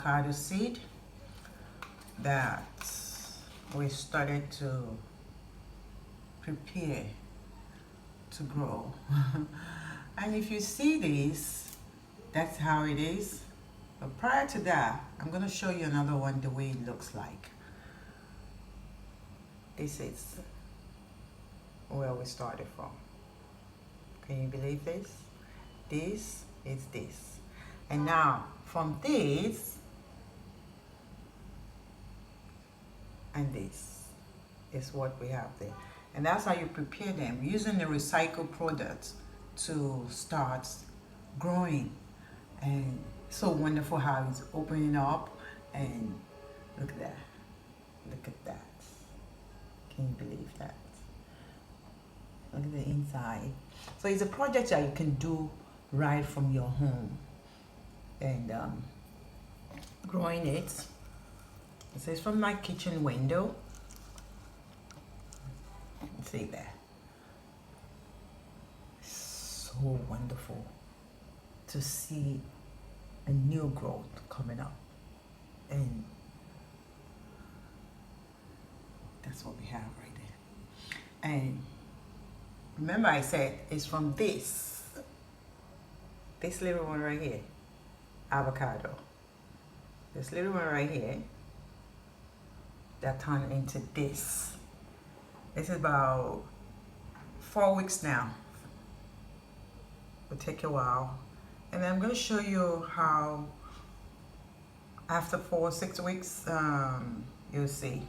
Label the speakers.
Speaker 1: avocado seed that we started to prepare to grow. And if you see this, that's how it is. But prior to that, I'm going to show you another one the way it looks like. This is where we started from. Can you believe this? This is this. And now from this and this is what we have there. And that's how you prepare them, using the recycled products to start growing. And so wonderful how it's opening up, and look at that. Look at that. Can you believe that? Look at the inside. So it's a project that you can do right from your home. And growing it. So it's from my kitchen window. See there. So wonderful to see a new growth coming up. And that's what we have right there. And remember I said it's from this little one right here, avocado. This little one right here that turned into this. This is about 4 weeks now. It'll take a while. And I'm going to show you how after 4 or 6 weeks, you'll see.